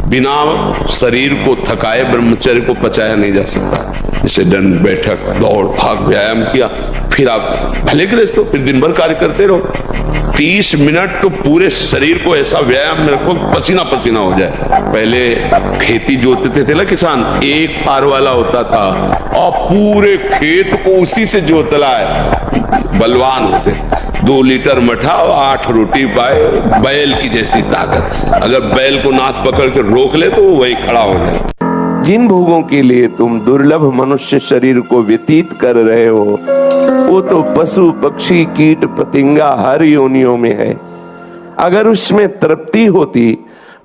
बिना शरीर को थकाए ब्रह्मचर्य को पचाया नहीं जा सकता। जैसे दंड बैठक दौड़ भाग व्यायाम किया, फिर आप भले गृहस्थ हो, फिर दिन भर कार्य करते रहो। 30 मिनट तो पूरे शरीर को ऐसा व्यायाम में रखो पसीना पसीना हो जाए। पहले खेती जोतते थे ना किसान, एक पार वाला होता था और पूरे खेत को उसी से जोतला है, बलवान होते। 2 लीटर मठा और 8 रोटी पाए, बैल की जैसी ताकत। अगर बैल को नाथ पकड़ के रोक ले तो वही खड़ा हो जाए। जिन भोगों के लिए तुम दुर्लभ मनुष्य शरीर को व्यतीत कर रहे हो, वो तो पशु पक्षी कीट पतंगा हर योनियों में है। अगर उसमें तृप्ति होती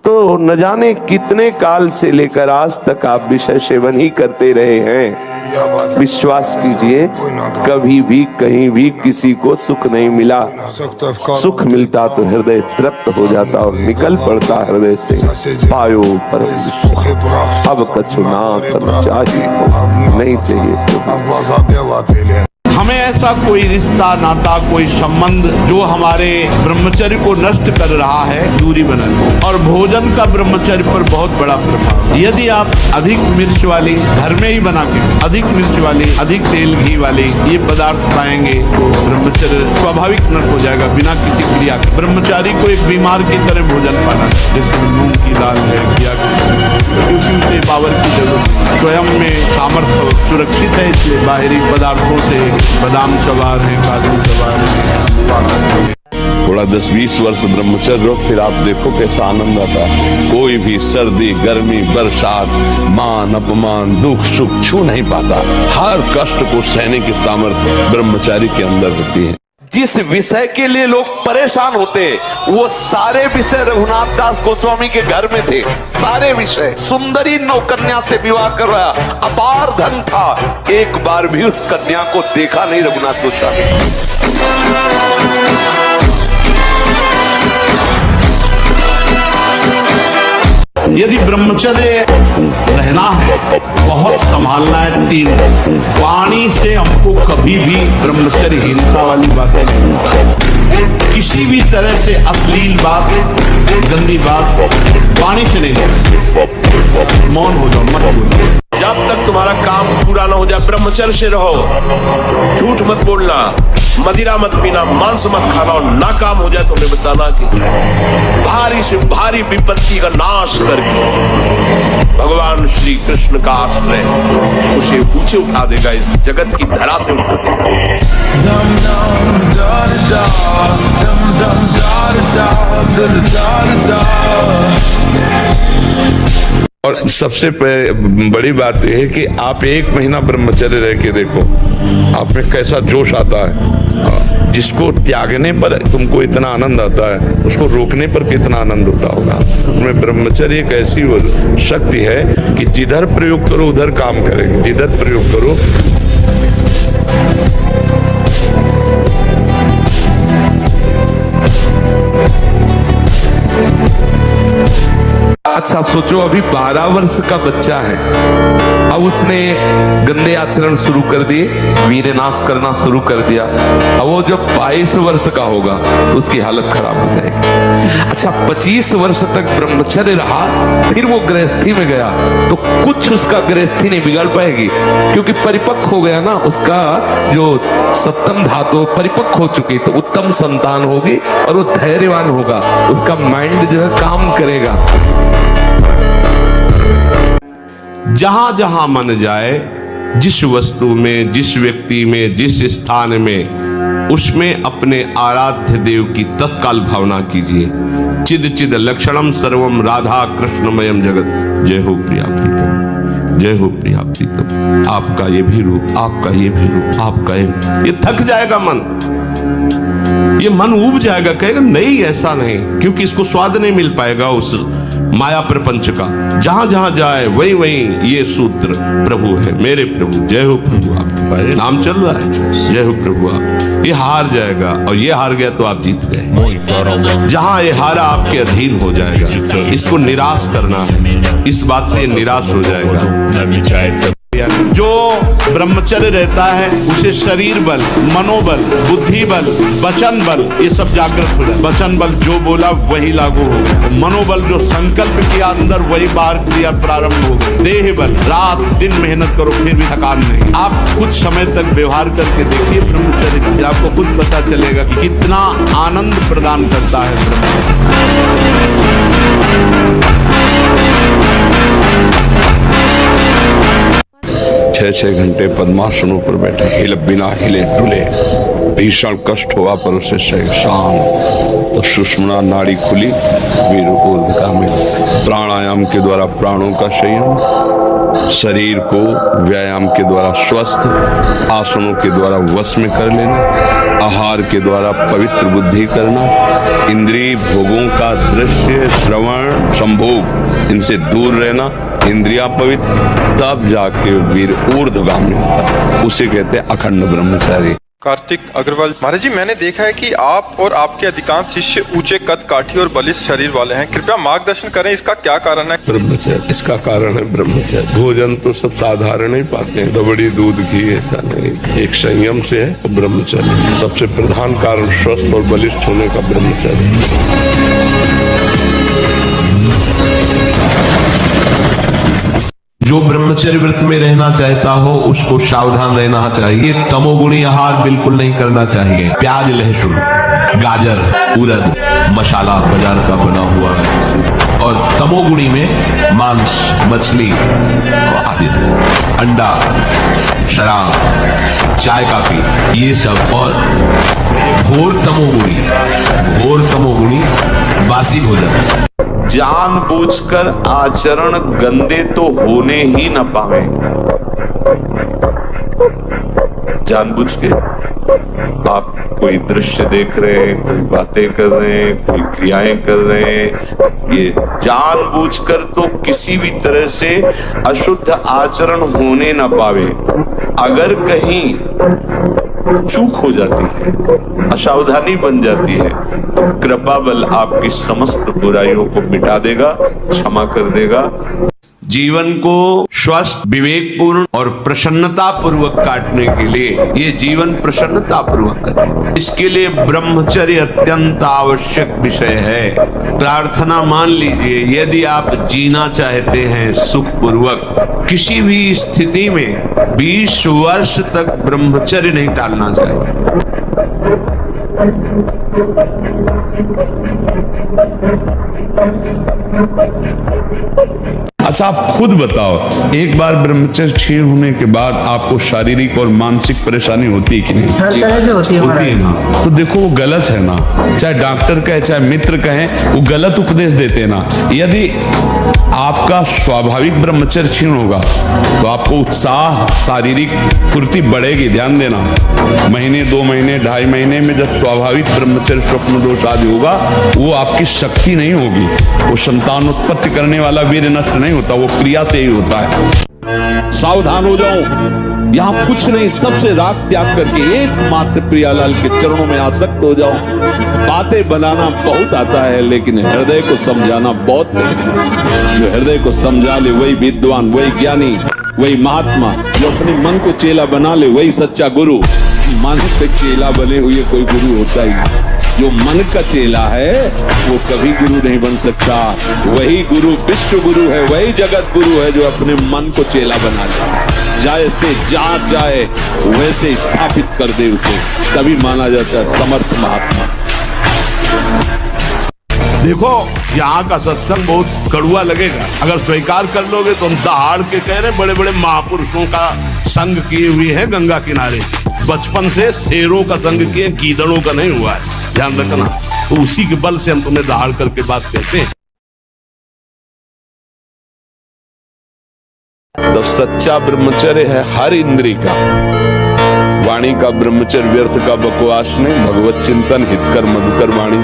तो न जाने कितने काल से लेकर आज तक आप विषय सेवन ही करते रहे हैं। विश्वास कीजिए, कभी भी कहीं भी किसी को सुख नहीं मिला। सुख मिलता तो हृदय तृप्त हो जाता और निकल पड़ता हृदय से पायो परम विश्व। अब कछु नाथ चाहिए नहीं चाहिए। हमें ऐसा कोई रिश्ता नाता कोई संबंध जो हमारे ब्रह्मचर्य को नष्ट कर रहा है, दूरी बनानी। और भोजन का ब्रह्मचर्य पर बहुत बड़ा प्रभाव। यदि आप अधिक मिर्च वाली घर में ही बना के अधिक मिर्च वाली, अधिक तेल घी वाली ये पदार्थ पाएंगे तो ब्रह्मचर्य स्वाभाविक नष्ट हो जाएगा बिना किसी क्रिया के। ब्रह्मचारी को एक बीमार की तरह भोजन पाना, जैसे मूंग की दाल है, घिया क्योंकि उसे पावर की जरूरत है। स्वयं में सामर्थ्य सुरक्षित है, इसलिए बाहरी पदार्थों से बादाम सवार है, काजू सवार है। थोड़ा 10-20 वर्ष ब्रह्मचर्य रहो, फिर आप देखो कैसा आनंद आता है। कोई भी सर्दी गर्मी बरसात मान अपमान दुख सुख छू नहीं पाता। हर कष्ट को सहने की सामर्थ्य ब्रह्मचारी के अंदर होती है। जिस विषय के लिए लोग परेशान होते, वो सारे विषय रघुनाथ दास गोस्वामी के घर में थे। सारे विषय, सुंदरी नौकन्या से विवाह करवाया, अपार धन था, एक बार भी उस कन्या को देखा नहीं रघुनाथ गोस्वामी। यदि ब्रह्मचर्य रहना है, बहुत संभालना है। 3 वाणी से हमको कभी भी ब्रह्मचर्यहीनता वाली बातें नहीं, किसी भी तरह से अश्लील बात, गंदी बात वाणी से नहीं है। मौन हो जाओ, मत बोलो। जब तक तुम्हारा काम पूरा ना हो जाए ब्रह्मचर्य से रहो। झूठ मत बोलना, मदिरा मत पीना, मांस मत खाना, और ना काम हो जाए तो हमें बताना कि भारी से भारी विपत्ति का नाश करके भगवान श्री कृष्ण का आश्रय उसे ऊंचे उठा देगा, इस जगत की धरा से उठा और सबसे बड़ी बात यह है कि आप 1 महीना ब्रह्मचर्य रह के देखो, आप में कैसा जोश आता है। जिसको त्यागने पर तुमको इतना आनंद आता है, उसको रोकने पर कितना आनंद होता होगा। उसमें ब्रह्मचर्य एक ऐसी शक्ति है कि जिधर प्रयोग करो उधर काम करेगी, जिधर प्रयोग करो। अच्छा सोचो, अभी 12 वर्ष का बच्चा है, अब उसने गंदे आचरण शुरू कर दिए, वीरनाश करना शुरू कर दिया। अब वो जब 22 वर्ष का होगा उसकी हालत खराब हो जाएगी। अच्छा 25 वर्ष तक ब्रह्मचर्य रहा, फिर वो गृहस्थी में गया तो कुछ उसका गृहस्थी नहीं बिगड़ पाएगी, क्योंकि परिपक्व हो गया ना, उसका जो सप्तम धातु परिपक्व हो चुकी, तो उत्तम संतान होगी और वो धैर्यवान होगा, उसका माइंड जो है काम करेगा। जहां जहां मन जाए, जिस वस्तु में, जिस व्यक्ति में, जिस स्थान में, उसमें अपने आराध्य देव की तत्काल भावना कीजिए। चिद चिद लक्षणम सर्वम राधा कृष्णमयम जगत। जय हो प्रिया प्रीतम, जय हो प्रिया प्रीतम। आपका ये भी रूप, आपका ये भी रूप, आपका ये थक जाएगा मन, ये मन ऊब जाएगा, कहेगा नहीं ऐसा नहीं, क्योंकि इसको स्वाद नहीं मिल पाएगा उस माया प्रपंच का। जहां जहां जाए वहीं वहीं ये सूत्र प्रभु है, मेरे प्रभु। जय हो प्रभु, आप नाम चल रहा है, जय हो प्रभु। आप ये हार जाएगा, और ये हार गया तो आप जीत गए। जहां ये हारा आपके अधीन हो जाएगा, इसको निराश करना है, इस बात से निराश हो जाएगा। किया। जो ब्रह्मचर्य रहता है उसे शरीर बल, मनोबल, बुद्धि बल, वचन बल ये सब जागृत हो जाए। वचन बल जो बोला वही लागू हो गया, मनोबल जो संकल्प किया अंदर वही बाहर क्रिया प्रारंभ हो गई, देह बल रात दिन मेहनत करो फिर भी थकान नहीं। आप कुछ समय तक व्यवहार करके देखिए ब्रह्मचर्य का, आपको खुद पता चलेगा कि कितना आनंद प्रदान करता है ब्रह्मचर्य। 6-6 घंटे पद्मासनों पर बैठे, हिले बिना हिले डुले, भीषण कष्ट हुआ पर उसे शांत। तो सुषुम्ना नाड़ी खुली, वीर ऊर्ध्वता में प्राणायाम के द्वारा प्राणों का संयम, शरीर को व्यायाम के द्वारा स्वस्थ, आसनों के द्वारा वश में कर लेना, आहार के द्वारा पवित्र बुद्धि करना, इंद्रिय भोगों का दृश्य श्रवण संभोग इनसे दूर रहना, इंद्रिया पवित्र, तब जाके वीर ऊर्ध्वगामी होता है, उसे कहते हैं अखंड ब्रह्मचारी। कार्तिक अग्रवाल महाराज जी, मैंने देखा है कि आप और आपके अधिकांश शिष्य ऊंचे कद काठी और बलिष्ठ शरीर वाले हैं, कृपया मार्गदर्शन करें, इसका क्या कारण है? ब्रह्मचर्य, इसका कारण है ब्रह्मचर्य। भोजन तो सब साधारण ही पाते हैं, रबड़ी दूध घी ऐसा नहीं, एक संयम से है ब्रह्मचर्य। सबसे प्रधान कारण स्वस्थ और बलिष्ठ होने का ब्रह्मचर्य। जो ब्रह्मचर्य व्रत में रहना चाहता हो उसको सावधान रहना चाहिए। तमोगुणी आहार बिल्कुल नहीं करना चाहिए। प्याज, लहसुन, गाजर, उड़द, मसाला बाजार का बना हुआ है। और तमोगुणी में मांस, मछली आदि, अंडा, शराब, चाय, काफी ये सब। और घोर तमोगुणी बासी भोजन। जानबूझकर आचरण गंदे तो होने ही न पावे। जानबूझ के आप कोई दृश्य देख रहे हैं, कोई बातें कर रहे हैं, कोई क्रियाएं कर रहे हैं, ये जानबूझकर तो किसी भी तरह से अशुद्ध आचरण होने न पावे। अगर कहीं चूक हो जाती है, असावधानी बन जाती है, तो कृपा बल आपकी समस्त बुराइयों को मिटा देगा, क्षमा कर देगा। जीवन को स्वस्थ, विवेकपूर्ण और प्रसन्नता पूर्वक काटने के लिए, ये जीवन प्रसन्नता पूर्वक करें, इसके लिए ब्रह्मचर्य अत्यंत आवश्यक विषय है। प्रार्थना मान लीजिए, यदि आप जीना चाहते हैं सुख पूर्वक, किसी भी स्थिति में 20 वर्ष तक ब्रह्मचर्य नहीं टालना चाहिए। अच्छा, आप खुद बताओ, एक बार ब्रह्मचर्य क्षीण होने के बाद आपको शारीरिक और मानसिक परेशानी होती है कि नहीं? हर तरह से होती है ना। तो देखो वो गलत है ना, चाहे डॉक्टर कहे चाहे मित्र कहें, वो गलत उपदेश देते हैं ना। यदि आपका स्वाभाविक ब्रह्मचर्य क्षीण होगा तो आपको उत्साह, शारीरिक फुर्ती बढ़ेगी। ध्यान देना, महीने, 2 महीने, 2.5 महीने में जब स्वाभाविक ब्रह्मचर्य स्वप्न दोष आदि होगा, वो आपकी शक्ति नहीं होगी, वो संतान उत्पत्ति करने वाला वीर्य नष्ट नहीं होता, वो क्रिया से ही होता है। सावधान हो जाओ, यहाँ कुछ नहीं, सबसे राग त्याग करके एकमात्र प्रियालाल के चरणों में आसक्त हो जाओ। बातें बनाना बहुत आता है, लेकिन हृदय को समझाना बहुत कठिन है। जो हृदय को समझा ले वही विद्वान, वही ज्ञानी, वही महात्मा। जो अपने मन को चेला बना ले वही सच्चा गुरु। मन पे चेला बने हुए कोई गुरु होता ही नहीं। जो मन का चेला है वो कभी गुरु नहीं बन सकता। वही गुरु विश्व गुरु है, वही जगत गुरु है जो अपने मन को चेला बना ले, जाए से जहां जाए वैसे स्थापित कर दे उसे, तभी माना जाता है समर्थ महात्मा। देखो, यहाँ का सत्संग बहुत कड़ुआ लगेगा, अगर स्वीकार कर लोगे तो हम दहाड़ के कह रहे, बड़े बड़े महापुरुषों का संग किए हुए हैं गंगा किनारे। बचपन से शेरों का संग किए, गीदड़ों का नहीं हुआ है, ध्यान रखना। तो उसी के बल से हम तुम्हें दहाड़ करके बात कहते हैं। तो सच्चा ब्रह्मचर्य है हर इंद्री का। वाणी का ब्रह्मचर्य व्यर्थ का बकवास नहीं, भगवत चिंतन, हितकर मधुकर वाणी।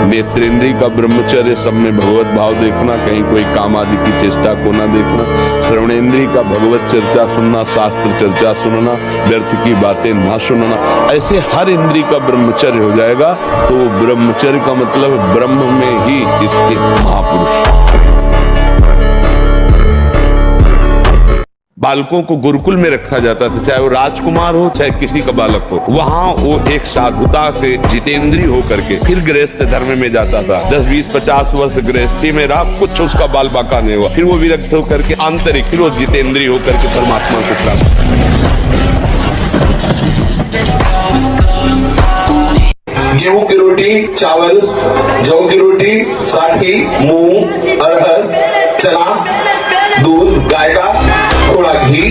नेत्रेंद्री का ब्रह्मचर्य सब में भगवत भाव देखना, कहीं कोई काम आदि की चेष्टा को ना देखना। श्रवणेंद्री का भगवत चर्चा सुनना, शास्त्र चर्चा सुनना, व्यर्थ की बातें ना सुनना। ऐसे हर इंद्री का ब्रह्मचर्य हो जाएगा तो ब्रह्मचर्य का मतलब ब्रह्म में ही स्थित महापुरुष। बालकों को गुरुकुल में रखा जाता था, चाहे वो राजकुमार हो चाहे किसी का बालक हो। वहाँ वो एक साधुता से जितेंद्रीय होकर के फिर गृहस्थ धर्म में जाता था। 10, 20, 50 वर्ष गृहस्थी में रहा, कुछ उसका बाल बाका नहीं हुआ, फिर वो विरक्त होकर के आंतरिक, फिर वो जितेंद्रीय होकर के परमात्मा को प्राप्त। गेहूं की रोटी, चावल, जौ की रोटी, साठी, मूंग, अरहर, चना, दूध गाय का, थोड़ा घी,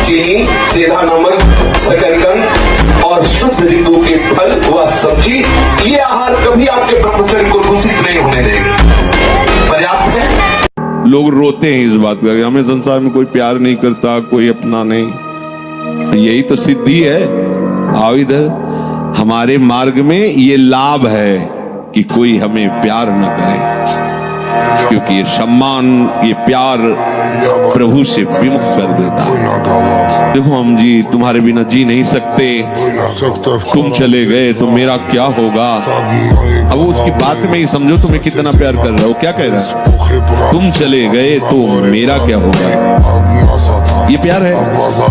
चीनी, सेंधा नमक, शकरकंद और शुद्ध ऋतु के फल व सब्जी, ये आहार कभी आपके ब्रह्मचर्य को दूषित नहीं होने देगा। पर्याप्त है। लोग रोते हैं इस बात का, हमें संसार में कोई प्यार नहीं करता, कोई अपना नहीं। यही तो सिद्धि है। आओ इधर, हमारे मार्ग में ये लाभ है कि कोई हमें प्यार न करे, क्योंकि ये सम्मान, ये प्यार प्रभु से विमुख कर देता है। देखो हम जी तुम्हारे बिना जी नहीं सकते, तुम चले गए तो मेरा क्या होगा। अब वो उसकी बात में ही समझो तुम्हें कितना प्यार कर रहा हो। क्या कह रहा है? तुम चले गए तो मेरा क्या होगा। ये प्यार है।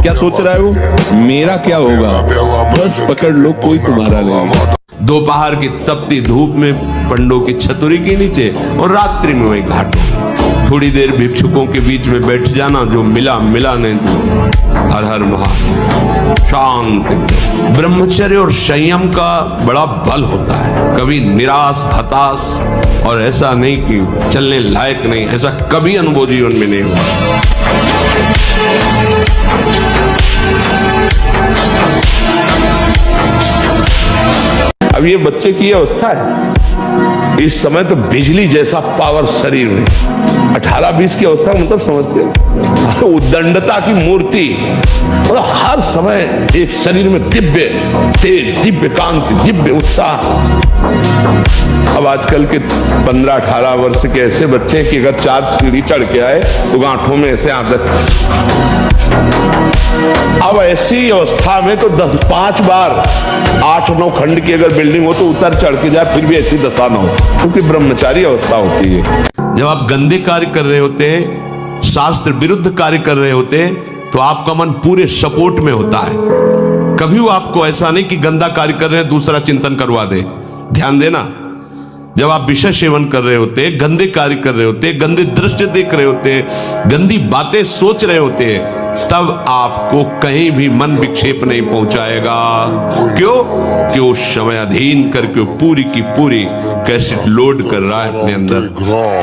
क्या सोच रहा है वो? मेरा क्या होगा। बस पकड़ लो, कोई तुम्हारा नहीं। दोपहर की तपती धूप में पंडों की छतरी के नीचे और रात्रि में वही घाटों, थोड़ी देर भिक्षुकों के बीच में बैठ जाना, जो मिला मिला नहीं तो हर हर महादेव। शांत ब्रह्मचर्य और संयम का बड़ा बल होता है। कभी निराश, हताश और ऐसा नहीं कि चलने लायक नहीं, ऐसा कभी अनुभव जीवन में नहीं हुआ। अब ये बच्चे की अवस्था है, इस समय तो बिजली जैसा पावर शरीर में। 18-20 की अवस्था मतलब समझते हो, उद्दंडता की मूर्ति, मतलब हर समय एक शरीर में दिव्य तेज, दिव्य कांति, दिव्य उत्साह। अब आजकल के 15-18 वर्ष के ऐसे बच्चे कि अगर 4 सीढ़ी चढ़ के आए तो गांठों में ऐसे आदत। अब ऐसी अवस्था में तो 5 बार 8-9 खंड की अगर बिल्डिंग हो तो उतर चढ़ के जाए, फिर भी ऐसी दशा न हो, क्योंकि ब्रह्मचारी अवस्था होती है। जब आप गंदे कार्य कर रहे होते, शास्त्र विरुद्ध कार्य कर रहे होते, तो आपका मन पूरे सपोर्ट में होता है। कभी वो आपको ऐसा नहीं कि गंदा कार्य कर रहे हैं दूसरा चिंतन करवा दे। ध्यान देना, जब आप विषय सेवन कर रहे होते, गंदे कार्य कर रहे होते, गंदे दृश्य देख रहे होते, गंदी बातें सोच रहे होते, तब आपको कहीं भी मन विक्षेप नहीं पहुंचाएगा। क्यों? कि उस समय अधीन करके पूरी की पूरी कैसेट लोड कर रहा है अपने अंदर,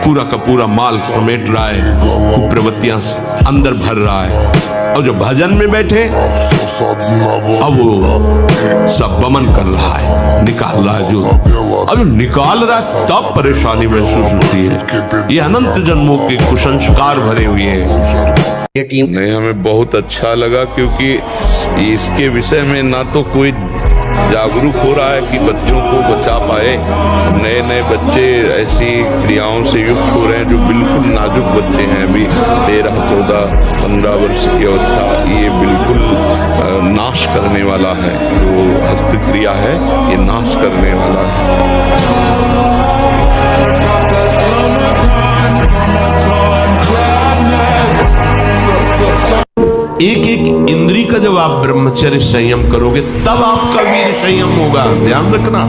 पूरा का पूरा माल समेट रहा है, कुप्रवृत्तियां अंदर भर रहा है। और जो भजन में बैठे, अब वो सब बमन कर रहा है, निकाल रहा है। जो अब निकाल रहा है तब परेशानी महसूस होती है। ये अनंत जन्मों के कुसंस्कार भरे हुए हैं। नहीं, हमें बहुत अच्छा लगा, क्योंकि इसके विषय में ना तो कोई जागरूक हो रहा है कि बच्चों को बचा पाए। नए नए बच्चे ऐसी क्रियाओं से युक्त हो रहे हैं जो बिल्कुल नाजुक बच्चे हैं, अभी 13, 14, 15 वर्ष की अवस्था। ये बिल्कुल नाश करने वाला है, जो हस्त क्रिया है ये नाश करने वाला है। एक एक इंद्री का जब आप ब्रह्मचर्य संयम करोगे तब आपका वीर संयम होगा। ध्यान रखना,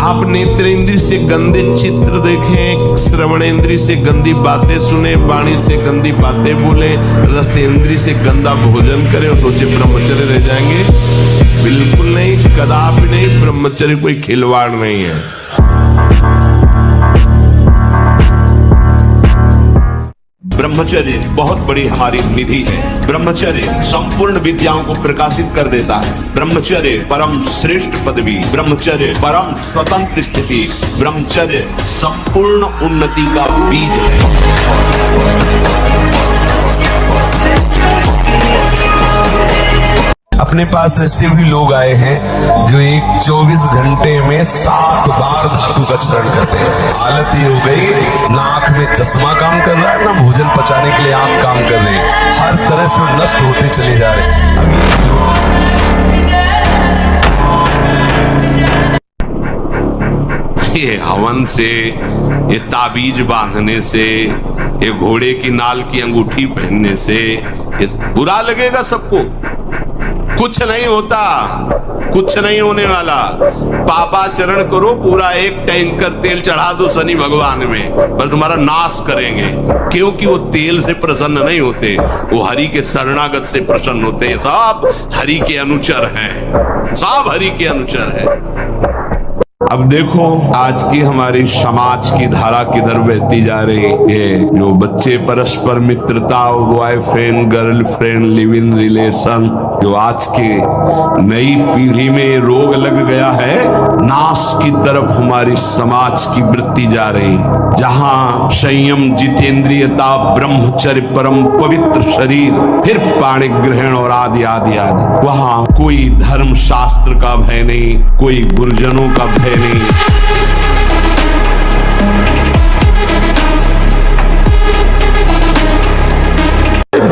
आप नेत्रेंद्री से गंदे चित्र देखें, श्रवणेंद्री से गंदी बातें सुने, वाणी से गंदी बातें बोले, रसेंद्री से गंदा भोजन करें और सोचे ब्रह्मचर्य रह जाएंगे। बिल्कुल नहीं, कदापि नहीं। ब्रह्मचर्य कोई खिलवाड़ नहीं है। ब्रह्मचर्य बहुत बड़ी हमारी निधि है। ब्रह्मचर्य संपूर्ण विद्याओं को प्रकाशित कर देता है। ब्रह्मचर्य परम श्रेष्ठ पदवी, ब्रह्मचर्य परम स्वतंत्र स्थिति, ब्रह्मचर्य संपूर्ण उन्नति का बीज है। अपने पास ऐसे भी लोग आए हैं जो एक 24 घंटे में 7 बार धातु का चरण करते हैं। हालत ये हो गई, ना आंख में चश्मा काम कर रहा है, ना भोजन पचाने के लिए आंख काम कर रहे हैं, हर तरह से नष्ट होते चले जा रहे हैं। ये हवन से, ये ताबीज बांधने से, ये घोड़े की नाल की अंगूठी पहनने से ये बुरा लगेगा सबको, कुछ नहीं होता, कुछ नहीं होने वाला। पापा चरण करो, पूरा 1 टैंकर तेल चढ़ा दो शनि भगवान में, पर तुम्हारा नाश करेंगे, क्योंकि वो तेल से प्रसन्न नहीं होते, वो हरि के शरणागत से प्रसन्न होते हैं। सब हरि के अनुचर हैं, सब हरि के अनुचर हैं। अब देखो आज की हमारी समाज की धारा किधर बहती जा रही है। जो बच्चे परस्पर मित्रता, boyfriend girlfriend live in relation, जो आज के नई पीढ़ी में रोग लग गया है, नाश की तरफ हमारी समाज की वृत्ति जा रही। जहां संयम, जितेंद्रियता, ब्रह्मचर्य, परम पवित्र शरीर, फिर पाणि ग्रहण और आदि आदि आदि, वहां कोई धर्म शास्त्र का भय नहीं, कोई गुरुजनों का भय नहीं।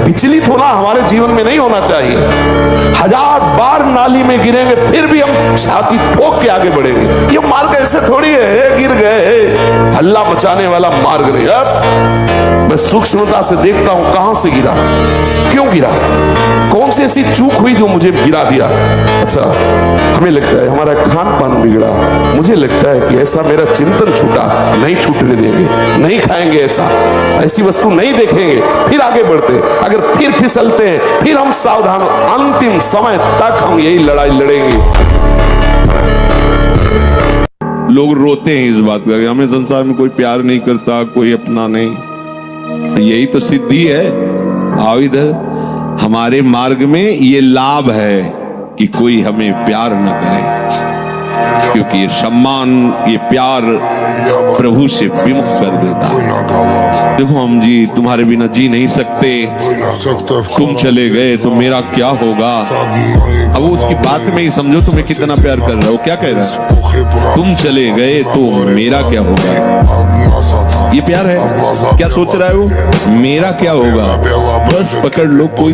विचलित होना हमारे जीवन में नहीं होना चाहिए। 1000 बार नाली में गिरेंगे फिर भी हम छाती ठोक के आगे बढ़ेंगे। ये मार्ग ऐसे थोड़ी है गिर गए, हल्ला मचाने वाला मार्ग नहीं। अब मैं सूक्ष्मता से देखता हूं कहां से गिरा, क्यों गिरा, कौन सी ऐसी चूक हुई जो मुझे गिरा दिया। अच्छा, हमें लगता है हमारा खान पान बिगड़ा, मुझे लगता है कि ऐसा मेरा चिंतन छूटा, नहीं छूटने देंगे, नहीं खाएंगे ऐसा, ऐसी वस्तु नहीं देखेंगे, फिर आगे बढ़ते। अगर फिर फिसलते हैं फिर हम सावधान, अंतिम समय तक हम यही लड़ाई लड़ेंगे। लोग रोते हैं इस बात का, हमें संसार में कोई प्यार नहीं करता, कोई अपना नहीं। यही तो सिद्धि है। आओ इधर, हमारे मार्ग में ये लाभ है कि कोई हमें प्यार न करे, क्योंकि ये सम्मान, ये प्यार प्रभु से विमुख कर देता है। देखो हम जी तुम्हारे बिना जी नहीं सकते, तुम चले गए तो मेरा क्या होगा। अब वो उसकी बात में ही समझो तुम्हें कितना प्यार कर रहा हो। क्या कह रहा है, तुम चले गए तो मेरा क्या होगा। ये प्यार है। क्या सोच रहा है वो, मेरा क्या होगा। बस पकड़ लो, कोई